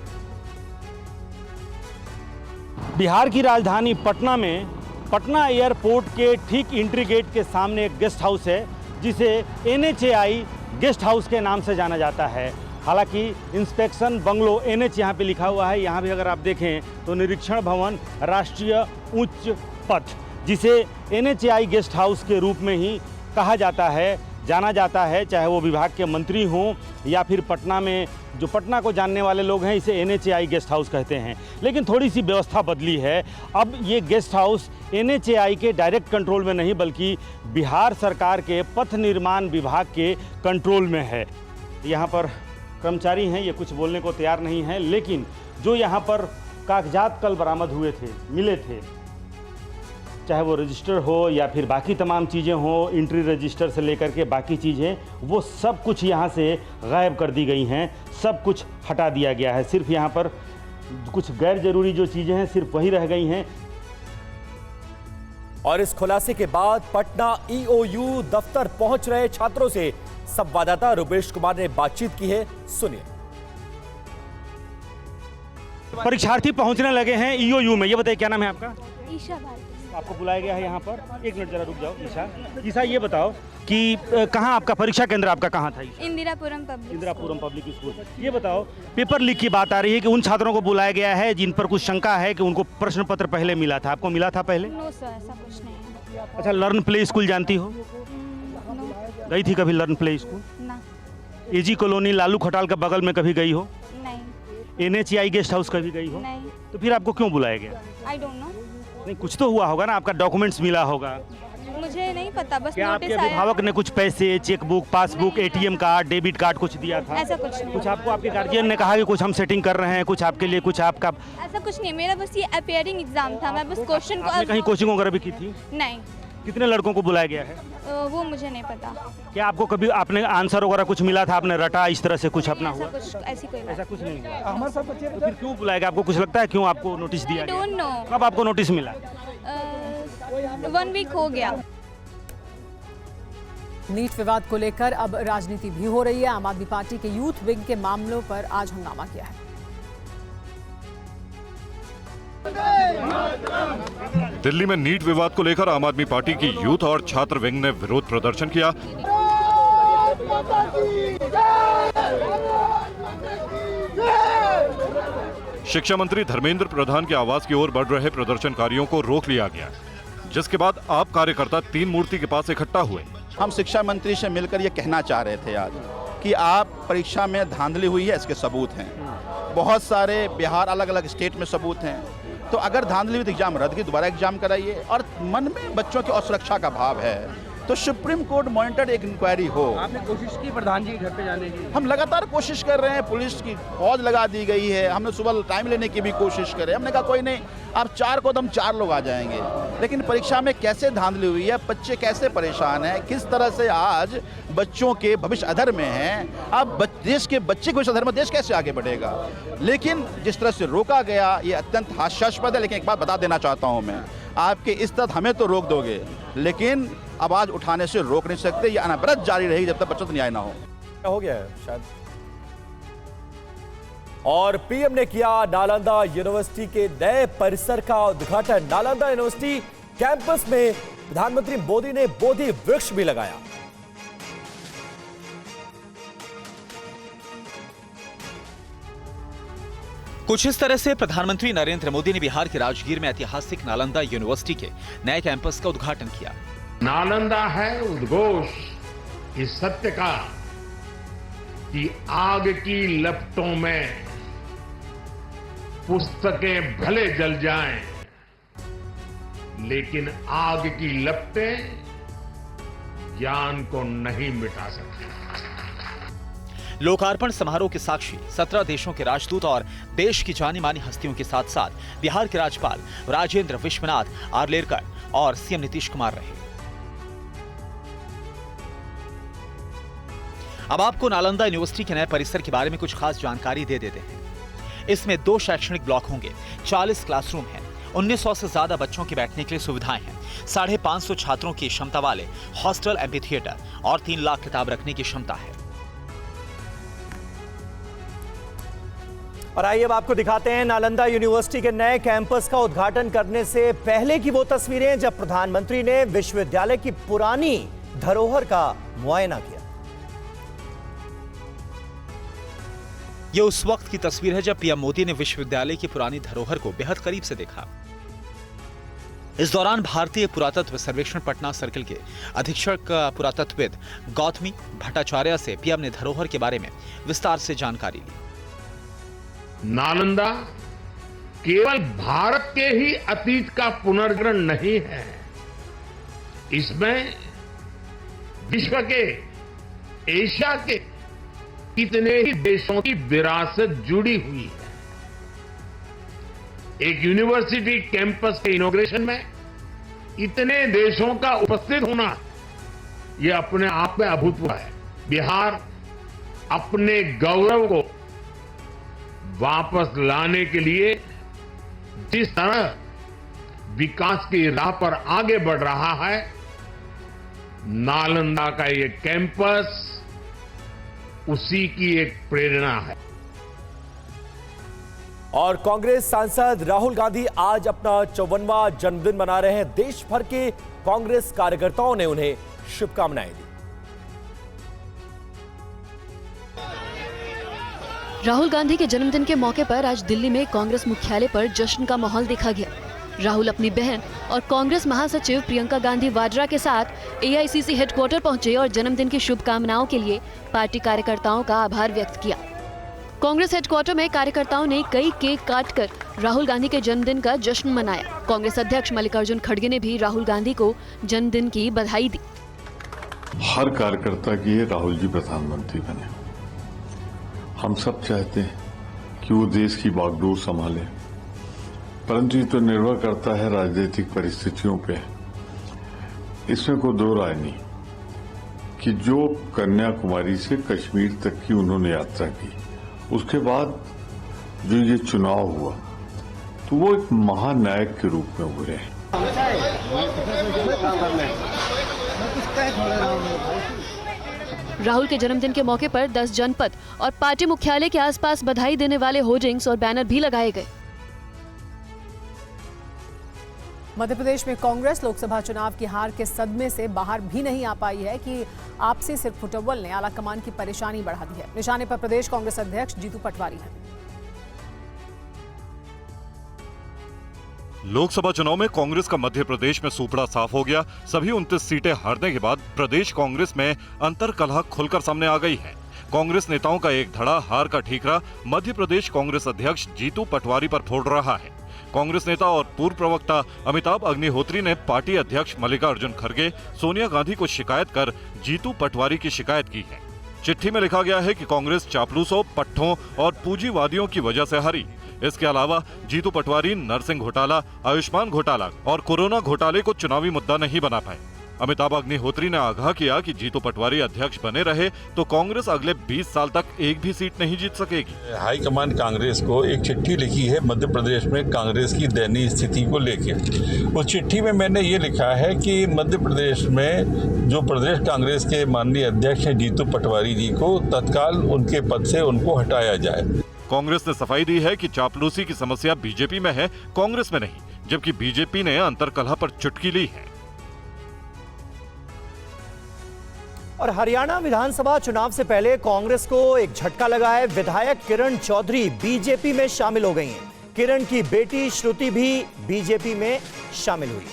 बिहार की राजधानी पटना में पटना एयरपोर्ट के ठीक एंट्री गेट के सामने एक गेस्ट हाउस है जिसे NHAI गेस्ट हाउस के नाम से जाना जाता है। हालांकि इंस्पेक्शन बंगलो NH यहाँ पे लिखा हुआ है। यहाँ भी अगर आप देखें तो निरीक्षण भवन राष्ट्रीय उच्च पथ, जिसे NHAI गेस्ट हाउस के रूप में ही कहा जाता है, जाना जाता है, चाहे वो विभाग के मंत्री हों या फिर पटना में जो पटना को जानने वाले लोग हैं इसे NHAI गेस्ट हाउस कहते हैं। लेकिन थोड़ी सी व्यवस्था बदली है। अब ये गेस्ट हाउस NHAI के डायरेक्ट कंट्रोल में नहीं बल्कि बिहार सरकार के पथ निर्माण विभाग के कंट्रोल में है। यहाँ पर कर्मचारी हैं, ये कुछ बोलने को तैयार नहीं है, लेकिन जो यहाँ पर कागजात कल बरामद हुए थे, मिले थे, चाहे वो रजिस्टर हो या फिर बाकी तमाम चीज़ें हो, एंट्री रजिस्टर से लेकर के बाकी चीज़ें, वो सब कुछ यहाँ से गायब कर दी गई हैं, सब कुछ हटा दिया गया है। सिर्फ यहाँ पर कुछ गैर ज़रूरी जो चीज़ें हैं सिर्फ वही रह गई हैं। और इस खुलासे के बाद पटना ईओयू दफ्तर पहुंच रहे छात्रों से संवाददाता रुपेश कुमार ने बातचीत की है, सुनिए। परीक्षार्थी पहुंचने लगे हैं ईओयू में। ये बताइए क्या नाम है आपका? ईशा भारती। आपको बुलाया गया है यहाँ पर। एक मिनट जरा रुक जाओ ईशा। ईशा ये बताओ कि कहाँ आपका परीक्षा केंद्र आपका कहाँ था? Indirapuram public school. ये बताओ, पेपर लीक की बात आ रही है कि उन छात्रों को बुलाया गया है जिन पर कुछ शंका है कि उनको प्रश्न पत्र पहले मिला था। आपको मिला था पहले? नो सर, ऐसा कुछ नहीं है। अच्छा, लर्न प्ले स्कूल जानती हो? गई थी कभी लर्न प्ले स्कूल? ना। एजी कॉलोनी लालू खटाल के बगल में कभी गई हो? नहीं। NHI गेस्ट हाउस कभी गई हो? नहीं। तो फिर आपको क्यों बुलाया गया? I don't know. नहीं, कुछ तो हुआ होगा ना, आपका डॉक्यूमेंट्स मिला होगा। मुझे नहीं पता, बस क्या नोटिस आपके आया। अभिभावक ने कुछ पैसे, chequebook, passbook, ATM card, debit card कुछ दिया था? ऐसा कुछ नहीं। कुछ आपको आपके गार्जियन ने कहा कि कुछ हम सेटिंग कर रहे हैं, कुछ आपके लिए, कुछ आपका? ऐसा कुछ नहीं, मेरा बस ये अपियरिंग एग्जाम था। मैं बस क्वेश्चन आपने कहीं कोचिंग वगैरह भी की थी? नहीं। कितने लड़कों को बुलाया गया है? वो मुझे नहीं पता। क्या आपको कभी आपने आंसर वगैरह कुछ मिला था, आपने रटा इस तरह से कुछ अपना हुआ? ऐसी कोई ऐसा कुछ नहीं हुआ। हमारे साथ बच्चे तो फिर क्यों बुलाएगा? आपको कुछ लगता है क्यों आपको नोटिस दिया गया? Don't know. कब आपको नोटिस मिला? 1 वीक हो गया। नीट विवाद को लेकर अब राजनीति भी हो रही है। आम आदमी पार्टी के यूथ विंग के मामलों पर आज हंगामा किया है। दिल्ली में नीट विवाद को लेकर आम आदमी पार्टी की यूथ और छात्र विंग ने विरोध प्रदर्शन किया। शिक्षा मंत्री धर्मेंद्र प्रधान के आवास की ओर बढ़ रहे प्रदर्शनकारियों को रोक लिया गया, जिसके बाद आप कार्यकर्ता 3 मूर्ति के पास इकट्ठा हुए। हम शिक्षा मंत्री से मिलकर ये कहना चाह रहे थे आज कि आप परीक्षा में धांधली हुई है, इसके सबूत हैं। बहुत सारे बिहार अलग अलग स्टेट में सबूत हैं। तो अगर धांधली हुई तो एग्जाम रद्द की, दोबारा एग्जाम कराइए। और मन में बच्चों की असुरक्षा का भाव है तो सुप्रीम कोर्ट मॉनिटर्ड एक इंक्वायरी हो। आपने कोशिश की प्रधान जी के घर पे जाने की? हम लगातार कोशिश कर रहे हैं, पुलिस की फौज लगा दी गई है। हमने सुबह टाइम लेने की भी कोशिश करे। हमने कहा कोई नहीं, आप 4 को 4 लोग आ जाएंगे। लेकिन परीक्षा में कैसे धांधली हुई है, बच्चे कैसे परेशान हैं, किस तरह से आज बच्चों के भविष्य अधर में हैं। अब देश के बच्चे के भविष्य अधर में देश कैसे आगे बढ़ेगा? लेकिन जिस तरह से रोका गया ये अत्यंत हास्यास्पद है। लेकिन एक बात बता देना चाहता हूँ मैं, आपके इस तरह हमें तो रोक दोगे, लेकिन आवाज उठाने से रोक नहीं सकते। ये अनवरत जारी रहेगी जब तक बच्चों को न्याय ना हो। हो गया है शायद। और पीएम ने किया नालंदा यूनिवर्सिटी के नए परिसर का उद्घाटन। नालंदा यूनिवर्सिटी कैंपस में प्रधानमंत्री मोदी ने बोधि वृक्ष भी लगाया। कुछ इस तरह से प्रधानमंत्री नरेंद्र मोदी ने बिहार के राजगीर में ऐतिहासिक नालंदा यूनिवर्सिटी के नए कैंपस का उद्घाटन किया। नालंदा है उद्घोष इस सत्य का कि आग की लपटों में पुस्तकें भले जल जाएं, लेकिन आग की लपटें ज्ञान को नहीं मिटा सकती। लोकार्पण समारोह के साक्षी 17 देशों के राजदूत और देश की जानी मानी हस्तियों के साथ साथ बिहार के राज्यपाल राजेंद्र विश्वनाथ आर्लेकर और सीएम नीतीश कुमार रहे। अब आपको नालंदा यूनिवर्सिटी के नए परिसर के बारे में कुछ खास जानकारी दे देते हैं। इसमें 2 शैक्षणिक ब्लॉक होंगे, 40 क्लासरूम हैं, 1900 से ज्यादा बच्चों के बैठने के लिए सुविधाएं हैं, 550 छात्रों की क्षमता वाले हॉस्टल, एम्फी थिएटर और 3 लाख किताब रखने की क्षमता है। और आइए अब आपको दिखाते हैं नालंदा यूनिवर्सिटी के नए कैंपस का उद्घाटन करने से पहले की वो तस्वीरें जब प्रधानमंत्री ने विश्वविद्यालय की पुरानी धरोहर का मुआयना किया। यह उस वक्त की तस्वीर है जब पीएम मोदी ने विश्वविद्यालय की पुरानी धरोहर को बेहद करीब से देखा। इस दौरान भारतीय पुरातत्व सर्वेक्षण पटना सर्किल के अधीक्षक पुरातत्वविद गौतमी भट्टाचार्य से पीएम ने धरोहर के बारे में विस्तार से जानकारी ली। नालंदा केवल भारत के ही अतीत का पुनर्ग्रहण नहीं है, इसमें विश्व के, एशिया के कितने ही देशों की विरासत जुड़ी हुई है। एक यूनिवर्सिटी कैंपस के इनॉग्रेशन में इतने देशों का उपस्थित होना यह अपने आप में अभूतपूर्व है। बिहार अपने गौरव को वापस लाने के लिए जिस तरह विकास की राह पर आगे बढ़ रहा है, नालंदा का ये कैंपस उसी की एक प्रेरणा है। और कांग्रेस सांसद राहुल गांधी आज अपना 54वां जन्मदिन मना रहे हैं। देश भर के कांग्रेस कार्यकर्ताओं ने उन्हें शुभकामनाएं दी। राहुल गांधी के जन्मदिन के मौके पर आज दिल्ली में कांग्रेस मुख्यालय पर जश्न का माहौल देखा गया। राहुल अपनी बहन और कांग्रेस महासचिव प्रियंका गांधी वाड्रा के साथ एआईसीसी हेडक्वार्टर पहुंचे और जन्मदिन की शुभकामनाओं के लिए पार्टी कार्यकर्ताओं का आभार व्यक्त किया। कांग्रेस हेडक्वार्टर में कार्यकर्ताओं ने कई केक काटकर राहुल गांधी के जन्मदिन का जश्न मनाया। कांग्रेस अध्यक्ष मल्लिकार्जुन खड़गे ने भी राहुल गांधी को जन्मदिन की बधाई दी। हर कार्यकर्ता की है राहुल जी प्रधानमंत्री बने। हम सब चाहते हैं कि वो देश की बागडोर संभाले, परंतु ये तो निर्भर करता है राजनीतिक परिस्थितियों पे। इसमें कोई दो राय नहीं कि जो कन्याकुमारी से कश्मीर तक की उन्होंने यात्रा की, उसके बाद जो ये चुनाव हुआ तो वो एक महानायक के रूप में उभरे हैं। राहुल के जन्मदिन के मौके पर 10 जनपद और पार्टी मुख्यालय के आसपास बधाई देने वाले होर्डिंग्स और बैनर भी लगाए गए। मध्य प्रदेश में कांग्रेस लोकसभा चुनाव की हार के सदमे से बाहर भी नहीं आ पाई है कि आपसी सिरफुटव्वल ने आलाकमान की परेशानी बढ़ा दी है। निशाने पर प्रदेश कांग्रेस अध्यक्ष जीतू पटवारी हैं। लोकसभा चुनाव में कांग्रेस का मध्य प्रदेश में सूपड़ा साफ हो गया। सभी 29 सीटें हारने के बाद प्रदेश कांग्रेस में अंतर्कलह खुलकर सामने आ गई है। कांग्रेस नेताओं का एक धड़ा हार का ठीकरा मध्य प्रदेश कांग्रेस अध्यक्ष जीतू पटवारी पर फोड़ रहा है। कांग्रेस नेता और पूर्व प्रवक्ता अमिताभ अग्निहोत्री ने पार्टी अध्यक्ष मल्लिकार्जुन खड़गे, सोनिया गांधी को शिकायत कर जीतू पटवारी की शिकायत की है। चिट्ठी में लिखा गया है कि कांग्रेस चापलूसों, पट्टों और पूंजीवादियों की वजह से हारी। इसके अलावा जीतू पटवारी नरसिंह घोटाला, आयुष्मान घोटाला और कोरोना घोटाले को चुनावी मुद्दा नहीं बना पाए। अमिताभ अग्निहोत्री ने आगाह किया कि जीतू पटवारी अध्यक्ष बने रहे तो कांग्रेस अगले 20 साल तक एक भी सीट नहीं जीत सकेगी। हाईकमान कांग्रेस को एक चिट्ठी लिखी है मध्य प्रदेश में कांग्रेस की दयनीय स्थिति को लेकर। उस चिट्ठी में मैंने ये लिखा है कि मध्य प्रदेश में जो प्रदेश कांग्रेस के माननीय अध्यक्ष हैं जीतू पटवारी जी को तत्काल उनके पद से उनको हटाया जाए। कांग्रेस ने सफाई दी है कि चापलूसी की समस्या बीजेपी में है, कांग्रेस में नहीं, जबकि बीजेपी ने अंतर्कलह पर चुटकी ली है। और हरियाणा विधानसभा चुनाव से पहले कांग्रेस को एक झटका लगा है। विधायक किरण चौधरी बीजेपी में शामिल हो गई हैं। किरण की बेटी श्रुति भी बीजेपी में शामिल हुई।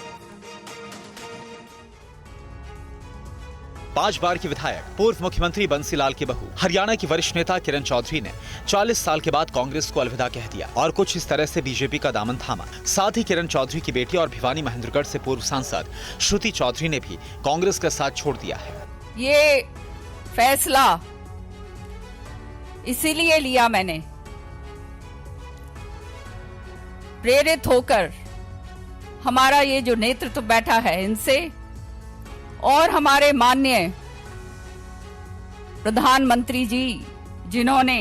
5 बार की विधायक, पूर्व मुख्यमंत्री बंसीलाल की बहू, हरियाणा की वरिष्ठ नेता किरण चौधरी ने 40 साल के बाद कांग्रेस को अलविदा कह दिया और कुछ इस तरह से बीजेपी का दामन थामा। साथ ही किरण चौधरी की बेटी और भिवानी महेंद्रगढ़ से पूर्व सांसद श्रुति चौधरी ने भी कांग्रेस का साथ छोड़ दिया है। ये फैसला इसीलिए लिया मैंने, प्रेरित होकर हमारा ये जो नेतृत्व बैठा है इनसे और हमारे माननीय प्रधानमंत्री जी जिन्होंने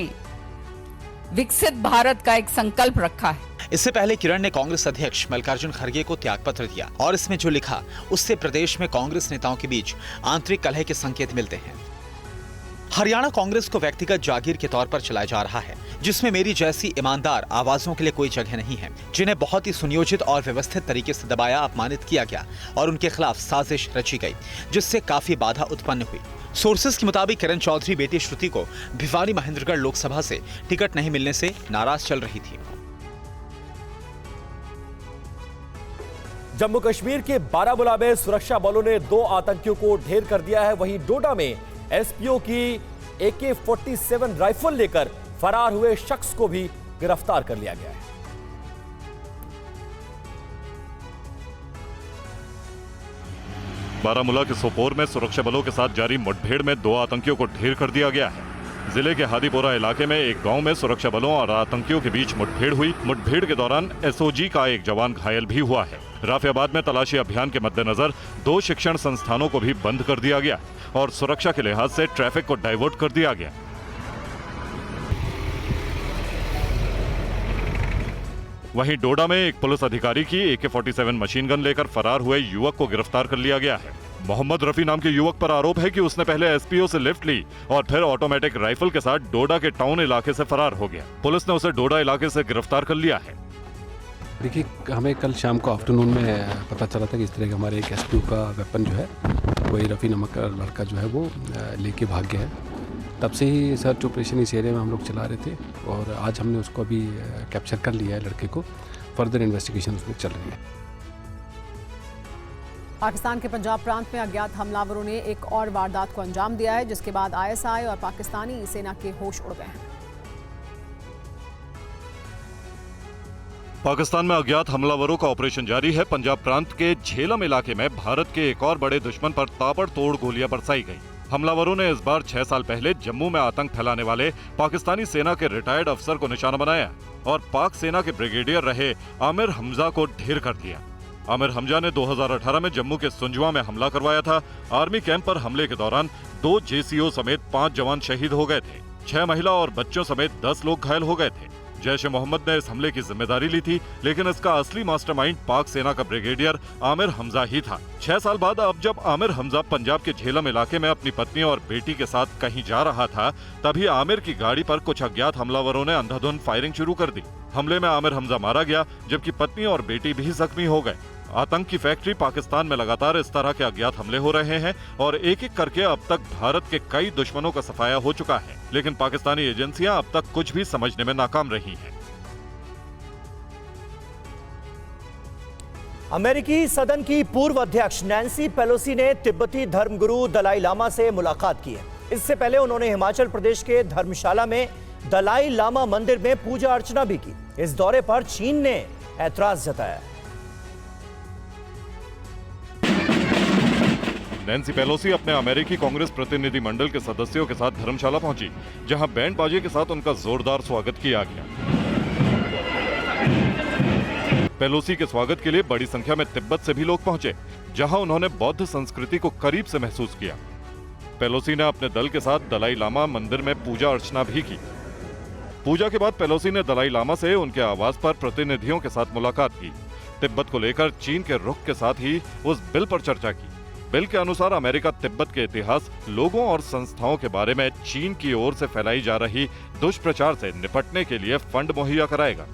विकसित भारत का एक संकल्प रखा है। इससे पहले किरण ने कांग्रेस अध्यक्ष मल्लिकार्जुन खड़गे को त्यागपत्र दिया और इसमें जो लिखा उससे प्रदेश में कांग्रेस नेताओं के बीच आंतरिक कलह के संकेत मिलते हैं। हरियाणा कांग्रेस को व्यक्तिगत जागीर के तौर पर चलाया जा रहा है, जिसमें मेरी जैसी ईमानदार आवाजों के लिए कोई जगह नहीं है, जिन्हें बहुत ही सुनियोजित और व्यवस्थित तरीके से दबाया, अपमानित किया गया और उनके खिलाफ साजिश रची गई, जिससे काफी बाधा उत्पन्न हुई। सोर्सेज के मुताबिक किरण चौधरी बेटी श्रुति को भिवानी महेंद्रगढ़ लोकसभा से टिकट नहीं मिलने से नाराज चल रही थी। जम्मू कश्मीर के बारामूला में सुरक्षा बलों ने 2 आतंकियों को ढेर कर दिया है। वहीं डोडा में एसपीओ की AK-47 राइफल लेकर फरार हुए शख्स को भी गिरफ्तार कर लिया गया है। बारामूला के सोपोर में सुरक्षा बलों के साथ जारी मुठभेड़ में 2 आतंकियों को ढेर कर दिया गया है। जिले के हादीपोरा इलाके में एक गांव में सुरक्षा बलों और आतंकियों के बीच मुठभेड़ हुई। मुठभेड़ के दौरान एसओजी का एक जवान घायल भी हुआ है। राफियाबाद में तलाशी अभियान के मद्देनजर 2 शिक्षण संस्थानों को भी बंद कर दिया गया और सुरक्षा के लिहाज से ट्रैफिक को डाइवर्ट कर दिया गया। वहीं डोडा में एक पुलिस अधिकारी की AK-47 मशीन गन लेकर फरार हुए युवक को गिरफ्तार कर लिया गया है। मोहम्मद रफी नाम के युवक पर आरोप है कि उसने पहले SPO से लिफ्ट ली और फिर ऑटोमेटिक राइफल के साथ डोडा के टाउन इलाके से फरार हो गया। पुलिस ने उसे डोडा इलाके से गिरफ्तार कर लिया है। देखिए, हमें कल शाम को आफ्टरनून में पता चला था कि इस तरह का हमारे एक SPO का वेपन जो है वही रफ़ी नामक का लड़का जो है वो लेके भाग गया है। तब से ही सर्च ऑपरेशन इस एरिया में हम लोग चला रहे थे और आज हमने उसको अभी कैप्चर कर लिया है लड़के को। फर्दर इन्वेस्टिगेशन उसमें चल रही है। पाकिस्तान के पंजाब प्रांत में अज्ञात हमलावरों ने एक और वारदात को अंजाम दिया है, जिसके बाद ISI और पाकिस्तानी सेना के होश उड़ गए हैं। पाकिस्तान में अज्ञात हमलावरों का ऑपरेशन जारी है। पंजाब प्रांत के झेलम इलाके में भारत के एक और बड़े दुश्मन पर ताबड़तोड़ गोलियां बरसाई गई। हमलावरों ने इस बार 6 साल पहले जम्मू में आतंक फैलाने वाले पाकिस्तानी सेना के रिटायर्ड अफसर को निशाना बनाया और पाक सेना के ब्रिगेडियर रहे आमिर हमजा को ढेर कर दिया। आमिर हमजा ने 2018 में जम्मू के सुंजवा में हमला करवाया था। आर्मी कैंप पर हमले के दौरान 2 JCO समेत 5 जवान शहीद हो गए थे। 6 महिला और बच्चों समेत 10 लोग घायल हो गए थे। जैश-ए-मोहम्मद ने इस हमले की जिम्मेदारी ली थी, लेकिन इसका असली मास्टरमाइंड पाक सेना का ब्रिगेडियर आमिर हमजा ही था। 6 साल बाद अब जब आमिर हमजा पंजाब के झेलम इलाके में अपनी पत्नी और बेटी के साथ कहीं जा रहा था, तभी आमिर की गाड़ी पर कुछ अज्ञात हमलावरों ने अंधाधुंध फायरिंग शुरू कर दी। हमले में आमिर हमजा मारा गया, जबकि पत्नी और बेटी भी जख्मी हो गए। आतंक की फैक्ट्री पाकिस्तान में लगातार इस तरह के अज्ञात हमले हो रहे हैं और एक एक करके अब तक भारत के कई दुश्मनों का सफाया हो चुका है, लेकिन पाकिस्तानी एजेंसियां अब तक कुछ भी समझने में नाकाम रही हैं। अमेरिकी सदन की पूर्व अध्यक्ष नैन्सी पेलोसी ने तिब्बती धर्मगुरु दलाई लामा से मुलाकात की है। इससे पहले उन्होंने हिमाचल प्रदेश के धर्मशाला में दलाई लामा मंदिर में पूजा अर्चना भी की। इस दौरे पर चीन ने ऐतराज जताया। नैन्सी पेलोसी अपने अमेरिकी कांग्रेस प्रतिनिधि मंडल के सदस्यों के साथ धर्मशाला पहुंची, जहां बैंड बाजे के साथ उनका जोरदार स्वागत किया गया। पेलोसी के स्वागत के लिए बड़ी संख्या में तिब्बत से भी लोग पहुंचे, जहां उन्होंने बौद्ध संस्कृति को करीब से महसूस किया। पेलोसी ने अपने दल के साथ दलाई लामा मंदिर में पूजा अर्चना भी की। पूजा के बाद पेलोसी ने दलाई लामा से उनके आवास पर प्रतिनिधियों के साथ मुलाकात की। तिब्बत को लेकर चीन के रुख के साथ ही उस बिल पर चर्चा की। बिल के अनुसार अमेरिका तिब्बत के इतिहास, लोगों और संस्थाओं के बारे में चीन की ओर से फैलाई जा रही दुष्प्रचार से निपटने के लिए फंड मुहैया कराएगा।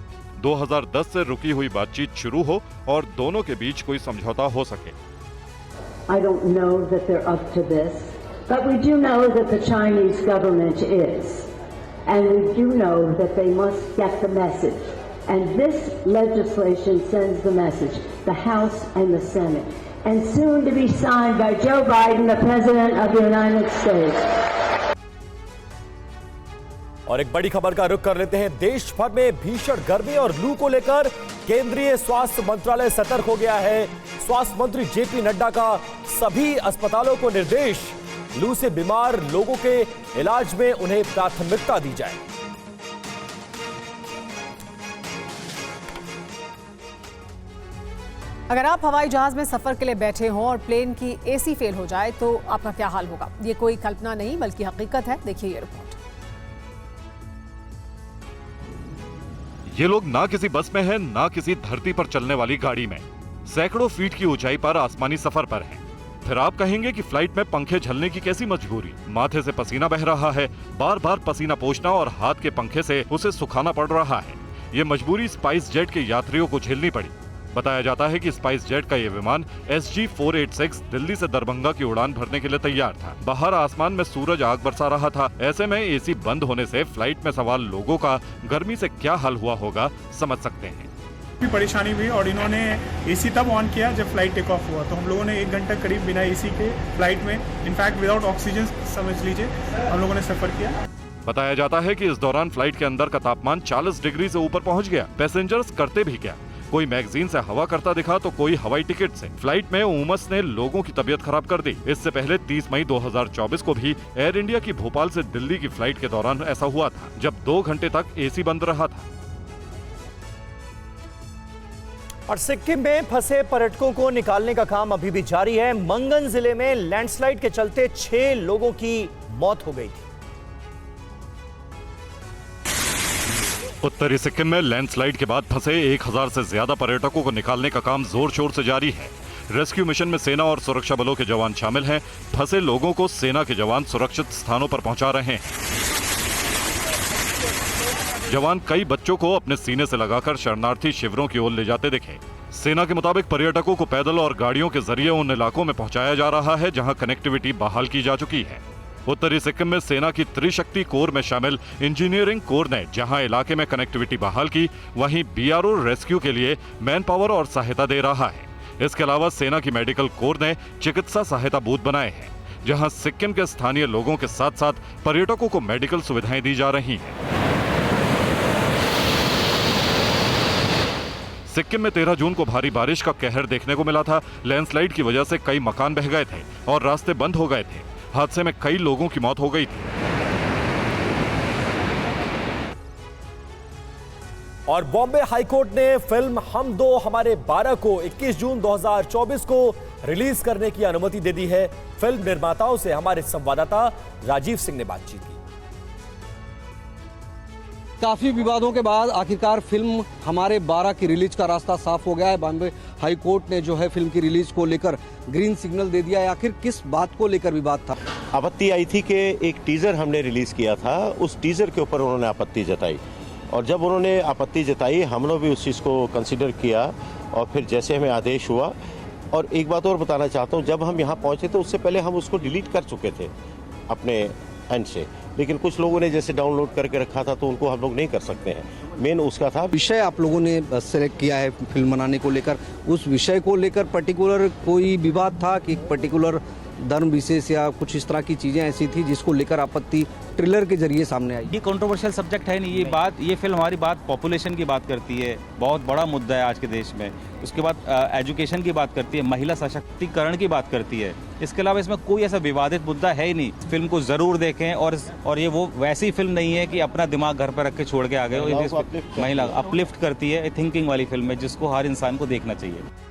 2010 से रुकी हुई बातचीत शुरू हो और दोनों के बीच कोई समझौता हो सके। I don't know that they're up to this, but we do know that the Chinese government is, and we do know that they must get the message. And this legislation sends the message, the House and the Senate, and soon to be signed by Joe Biden, the President of the United States. और एक बड़ी खबर का रुख कर लेते हैं। देश भर में भीषण गर्मी और लू को लेकर केंद्रीय स्वास्थ्य मंत्रालय सतर्क हो गया है। स्वास्थ्य मंत्री JP नड्डा का सभी अस्पतालों को निर्देश, लू से बीमार लोगों के इलाज में उन्हें प्राथमिकता दी जाए। अगर आप हवाई जहाज में सफर के लिए बैठे हों और प्लेन की AC फेल हो जाए तो आपका क्या हाल होगा? ये कोई कल्पना नहीं बल्कि हकीकत है। देखिए ये रिपोर्ट। ये लोग ना किसी बस में हैं, ना किसी धरती पर चलने वाली गाड़ी में, सैकड़ों फीट की ऊंचाई पर आसमानी सफर पर हैं। फिर आप कहेंगे कि फ्लाइट में पंखे झलने की कैसी मजबूरी? माथे से पसीना बह रहा है, बार बार पसीना पोंछना और हाथ के पंखे से उसे सुखाना पड़ रहा है। ये मजबूरी स्पाइस जेट के यात्रियों को झेलनी पड़ी। बताया जाता है कि स्पाइस जेट का ये विमान SG-486 दिल्ली से दरभंगा की उड़ान भरने के लिए तैयार था। बाहर आसमान में सूरज आग बरसा रहा था। ऐसे में AC बंद होने से फ्लाइट में सवार लोगों का गर्मी से क्या हाल हुआ होगा, समझ सकते हैं। परेशानी हुई और इन्होंने AC तब ऑन किया जब फ्लाइट टेक ऑफ हुआ, तो हम लोगों ने 1 घंटा करीब बिना AC के फ्लाइट में, इनफैक्ट विदाउट ऑक्सीजन समझ लीजिए, हम लोगों ने सफर किया। बताया जाता है कि इस दौरान फ्लाइट के अंदर का तापमान 40 डिग्री से ऊपर पहुंच गया। पैसेंजर्स करते भी क्या, कोई मैगजीन से हवा करता दिखा तो कोई हवाई टिकट से। फ्लाइट में उमस ने लोगों की तबीयत खराब कर दी। इससे पहले 30 मई 2024 को भी एयर इंडिया की भोपाल से दिल्ली की फ्लाइट के दौरान ऐसा हुआ था, जब 2 घंटे तक AC बंद रहा था। और सिक्किम में फंसे पर्यटकों को निकालने का काम अभी भी जारी है। मंगन जिले में लैंडस्लाइड के चलते 6 लोगों की मौत हो गई थी। उत्तरी सिक्किम में लैंडस्लाइड के बाद फंसे 1000 से ज्यादा पर्यटकों को निकालने का काम जोर शोर से जारी है। रेस्क्यू मिशन में सेना और सुरक्षा बलों के जवान शामिल हैं। फंसे लोगों को सेना के जवान सुरक्षित स्थानों पर पहुंचा रहे हैं। जवान कई बच्चों को अपने सीने से लगाकर शरणार्थी शिविरों की ओर ले जाते दिखे। सेना के मुताबिक पर्यटकों को पैदल और गाड़ियों के जरिए उन इलाकों में पहुंचाया जा रहा है जहां कनेक्टिविटी बहाल की जा चुकी है। उत्तरी सिक्किम में सेना की त्रिशक्ति कोर में शामिल इंजीनियरिंग कोर ने जहां इलाके में कनेक्टिविटी बहाल की, वहीं बीआरओ रेस्क्यू के लिए मैन पावर और सहायता दे रहा है। इसके अलावा सेना की मेडिकल कोर ने चिकित्सा सहायता बूथ बनाए हैं, जहां सिक्किम के स्थानीय लोगों के साथ साथ पर्यटकों को मेडिकल सुविधाएं दी जा रही हैं। सिक्किम में 13 जून को भारी बारिश का कहर देखने को मिला था। लैंडस्लाइड की वजह से कई मकान बह गए थे और रास्ते बंद हो गए थे। हादसे में कई लोगों की मौत हो गई थी। और बॉम्बे हाईकोर्ट ने फिल्म हम दो हमारे 12 को 21 जून 2024 को रिलीज करने की अनुमति दे दी है। फिल्म निर्माताओं से हमारे संवाददाता राजीव सिंह ने बातचीत की। काफ़ी विवादों के बाद आखिरकार फिल्म हमारे 12 की रिलीज का रास्ता साफ हो गया है। बॉम्बे हाई कोर्ट ने जो है फिल्म की रिलीज को लेकर ग्रीन सिग्नल दे दिया है। आखिर किस बात को लेकर विवाद था? आपत्ति आई थी कि एक टीजर हमने रिलीज किया था, उस टीजर के ऊपर उन्होंने आपत्ति जताई, और जब उन्होंने आपत्ति जताई हमने भी उस चीज़ को कंसिडर किया और फिर जैसे हमें आदेश हुआ। और एक बात और बताना चाहता हूँ, जब हम यहाँ पहुँचे तो उससे पहले हम उसको डिलीट कर चुके थे अपने एंड से, लेकिन कुछ लोगों ने जैसे डाउनलोड करके रखा था तो उनको हम लोग नहीं कर सकते हैं। मेन उसका था विषय आप लोगों ने सेलेक्ट किया है फिल्म बनाने को लेकर, उस विषय को लेकर पर्टिकुलर कोई विवाद था कि पर्टिकुलर धर्म विशेष या कुछ इस तरह की चीज़ें ऐसी थी जिसको लेकर आपत्ति ट्रेलर के जरिए सामने आई? ये कंट्रोवर्शियल सब्जेक्ट है नहीं, ये फिल्म हमारी बात पॉपुलेशन की बात करती है, बहुत बड़ा मुद्दा है आज के देश में। उसके बाद एजुकेशन की बात करती है, महिला सशक्तिकरण की बात करती है। इसके अलावा इसमें कोई ऐसा विवादित मुद्दा है ही नहीं। फिल्म को ज़रूर देखें और ये वो वैसी फिल्म नहीं है कि अपना दिमाग घर पर रख के छोड़ के आ गए। महिला अपलिफ्ट करती है, थिंकिंग वाली फिल्म है जिसको हर इंसान को देखना चाहिए।